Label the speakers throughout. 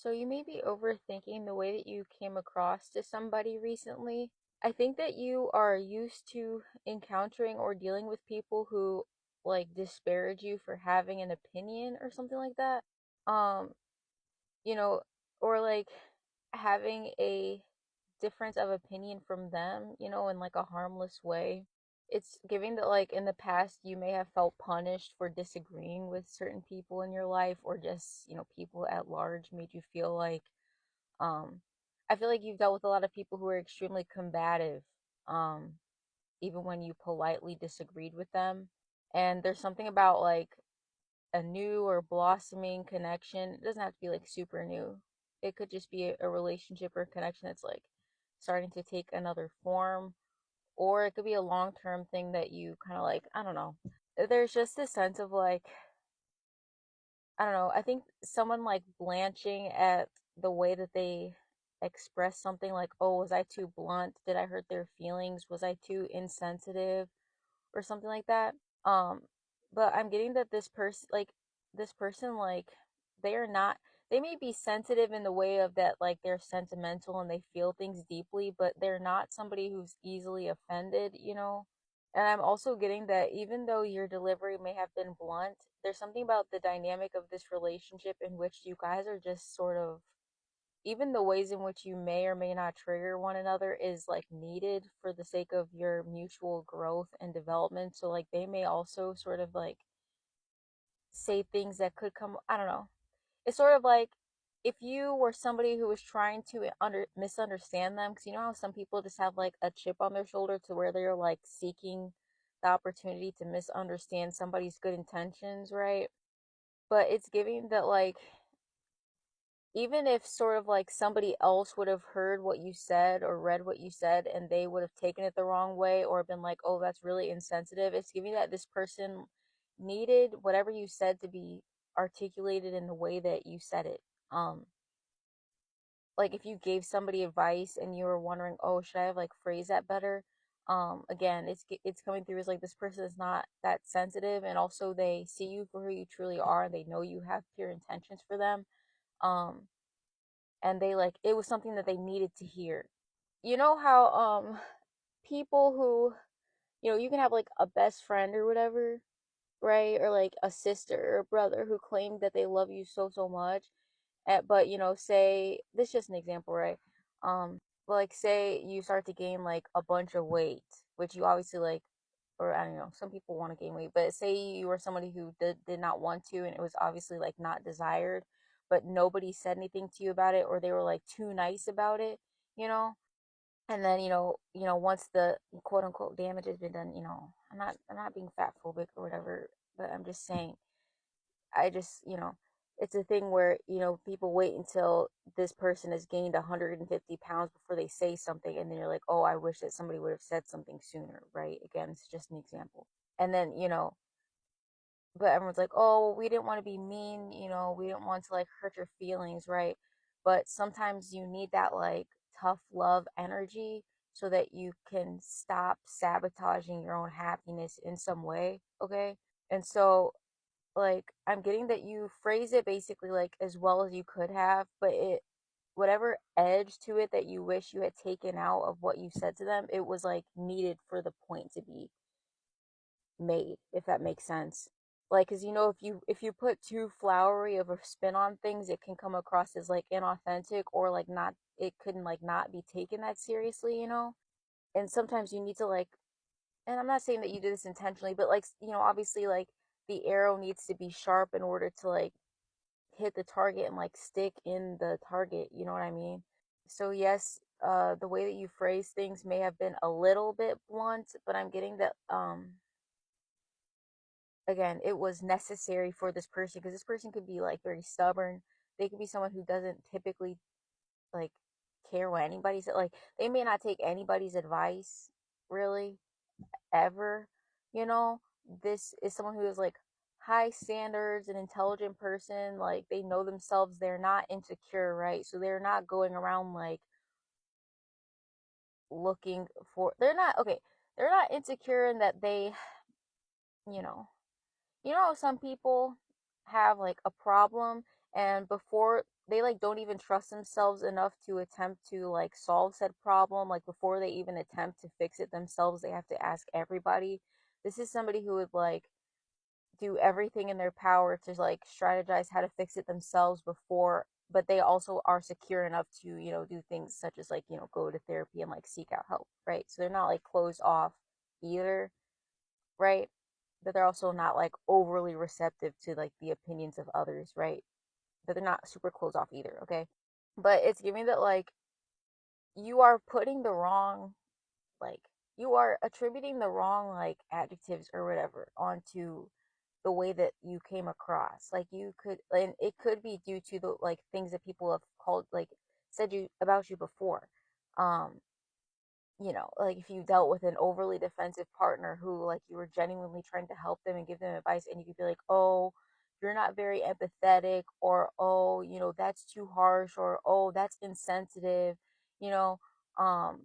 Speaker 1: So you may be overthinking the way that you came across to somebody recently. I think that you are used to encountering or dealing with people who like disparage you for having an opinion or something like that. Um, you know, or like having a difference of opinion from them, in like a harmless way. It's giving that like in the past you may have felt punished for disagreeing with certain people in your life or just, people at large made you feel like um I feel like you've dealt with a lot of people who are extremely combative um even when you politely disagreed with them. And there's something about like a new or blossoming connection. It doesn't have to be like super new. It could just be a relationship or a connection that's like starting to take another form, or it could be a long term thing that you kind of like, I don't know. There's just this sense of like, I don't know. I think someone like blanching at the way that they express something like, oh, was I too blunt? Did I hurt their feelings? Was I too insensitive? Or something like that. Um, but I'm getting that this person, like, they are not, they may be sensitive in the way of that, like, they're sentimental and they feel things deeply, but they're not somebody who's easily offended. And I'm also getting that even though your delivery may have been blunt, there's something about the dynamic of this relationship in which you guys are just sort of, even the ways in which you may or may not trigger one another is like needed for the sake of your mutual growth and development. So like they may also sort of like say things that could come, I don't know. It's sort of like if you were somebody who was trying to misunderstand them, because you know how some people just have like a chip on their shoulder to where they're like seeking the opportunity to misunderstand somebody's good intentions, right? But it's giving that like even if sort of like somebody else would have heard what you said or read what you said and they would have taken it the wrong way or been like, oh, that's really insensitive, it's giving that this person needed whatever you said to be articulated in the way that you said it. Um, like if you gave somebody advice and you were wondering, oh, should I have like phrased that better? Again, it's coming through as like this person is not that sensitive, and also they see you for who you truly are, and they know you have pure intentions for them. Um, and they like it was something that they needed to hear. You know how people who, you can have like a best friend or whatever, right? Or like a sister or a brother who claim that they love you so much. But say this is just an example, right? But like say you start to gain like a bunch of weight, which you obviously like, or I don't know, some people want to gain weight, but say you were somebody who did not want to, and it was obviously like not desired, but nobody said anything to you about it, or they were like too nice about it, you know? And then, once the quote unquote damage has been done, I'm not being fat phobic or whatever, but I'm just saying, I just, it's a thing where, people wait until this person has gained 150 pounds before they say something. And then you're like, oh, I wish that somebody would have said something sooner, right? Again, it's just an example. And then, but everyone's like, oh, we didn't want to be mean, we didn't want to like hurt your feelings, right? But sometimes you need that like tough love energy so that you can stop sabotaging your own happiness in some way, okay? And so like I'm getting that you phrase it basically like as well as you could have, but it whatever edge to it that you wish you had taken out of what you said to them, it was like needed for the point to be made, if that makes sense. Like, cause if you put too flowery of a spin on things, it can come across as like inauthentic or like not. It couldn't like not be taken that seriously. And sometimes you need to like, and I'm not saying that you did this intentionally, but like obviously like the arrow needs to be sharp in order to like hit the target and like stick in the target. You know what I mean? So yes, the way that you phrase things may have been a little bit blunt, but I'm getting that again, it was necessary for this person because this person could be like very stubborn. They could be someone who doesn't typically like care what anybody said. Like they may not take anybody's advice really ever. You know, this is someone who is like high standards, an intelligent person. Like they know themselves. They're not insecure, right? So they're not going around like looking for. They're not okay. They're not insecure in that they, you know, some people have like a problem and before they like don't even trust themselves enough to attempt to like solve said problem. Like before they even attempt to fix it themselves, they have to ask everybody. This is somebody who would like do everything in their power to like strategize how to fix it themselves before, but they also are secure enough to, do things such as like, go to therapy and like seek out help, right? So they're not like closed off either, right? But they're also not like overly receptive to like the opinions of others, right? But they're not super closed off either, okay? But it's giving that like you are putting the wrong, like you are attributing the wrong like adjectives or whatever onto the way that you came across. Like you could, and it could be due to the like things that people have called like said you about you before. um like if you dealt with an overly defensive partner who like you were genuinely trying to help them and give them advice, and you could be like, oh, you're not very empathetic, or oh, that's too harsh, or oh, that's insensitive, you know um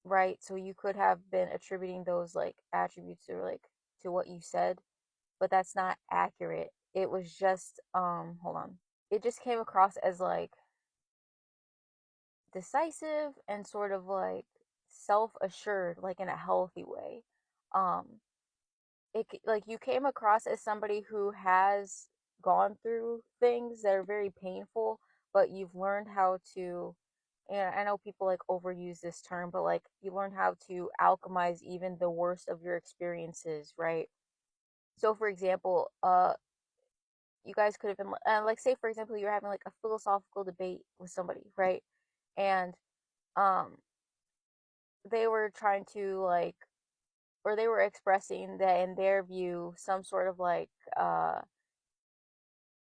Speaker 1: right? So you could have been attributing those like attributes or like to what you said, but that's not accurate. It was just hold on. It just came across as like decisive and sort of like self-assured, like in a healthy way. Um like you came across as somebody who has gone through things that are very painful, but you've learned how to, and I know people like overuse this term, but like you learn how to alchemize even the worst of your experiences, right? So for example, you guys could have been like, say for example you're having like a philosophical debate with somebody, right? And um they were trying to like, or they were expressing that in their view some sort of like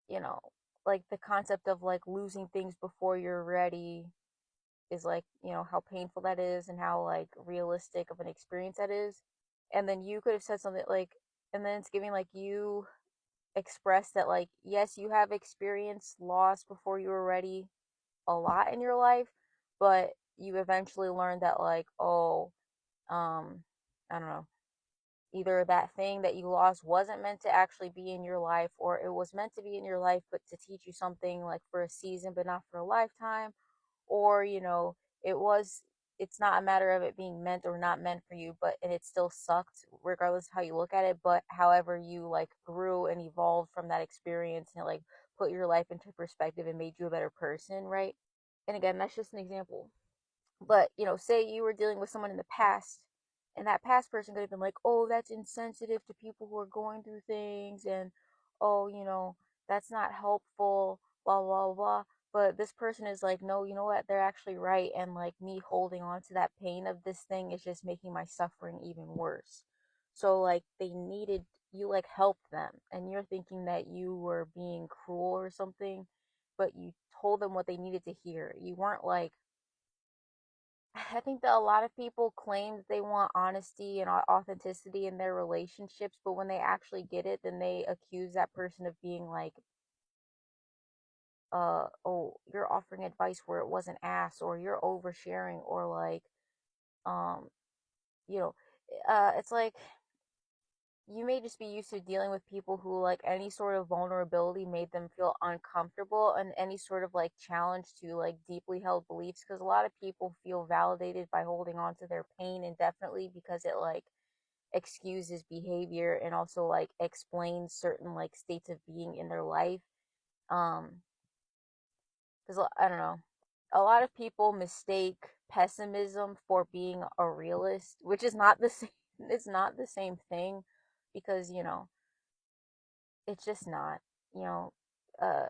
Speaker 1: you know like the concept of like losing things before you're ready is like, how painful that is and how like realistic of an experience that is. And then you could have said something like, and then it's giving like you express that like, yes, you have experienced loss before you were ready a lot in your life, but you eventually learned that like, oh, I don't know, either that thing that you lost wasn't meant to actually be in your life, or it was meant to be in your life but to teach you something like for a season but not for a lifetime. Or it was, it's not a matter of it being meant or not meant for you, but and it still sucked regardless of how you look at it, but however you like grew and evolved from that experience, and it like put your life into perspective and made you a better person, right? And again, that's just an example. But, say you were dealing with someone in the past, and that past person could have been like, oh, that's insensitive to people who are going through things, and oh, that's not helpful, blah, blah, blah. But this person is like, no, you know what? They're actually right. And like me holding on to that pain of this thing is just making my suffering even worse. So, like, they needed, you like helped them, and you're thinking that you were being cruel or something, but you told them what they needed to hear. You weren't like, I think that a lot of people claim that they want honesty and authenticity in their relationships, but when they actually get it, then they accuse that person of being like, oh, you're offering advice where it wasn't asked, or you're oversharing, or like, um, you know, it's like you may just be used to dealing with people who like any sort of vulnerability made them feel uncomfortable, and any sort of like challenge to like deeply held beliefs, because a lot of people feel validated by holding on to their pain indefinitely because it like excuses behavior and also like explains certain like states of being in their life. um because I don't know, a lot of people mistake pessimism for being a realist, which is not the same. It's not the same thing, because it's just not, you know uh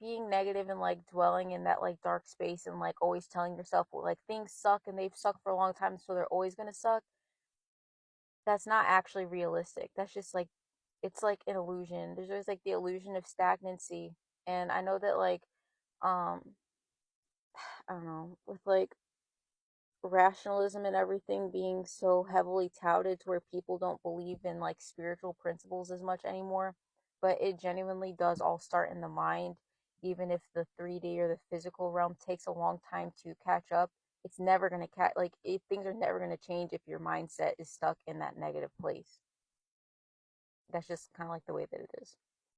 Speaker 1: being negative and like dwelling in that like dark space and like always telling yourself, well, like things suck and they've sucked for a long time so they're always going to suck. That's not actually realistic. That's just like, it's like an illusion. There's always like the illusion of stagnancy. And I know that like, um I don't know, with like rationalism and everything being so heavily touted to where people don't believe in like spiritual principles as much anymore, but it genuinely does all start in the mind. Even if the 3D or the physical realm takes a long time to catch up, it's never going to like things are never going to change if your mindset is stuck in that negative place. That's just kind of like the way that it is.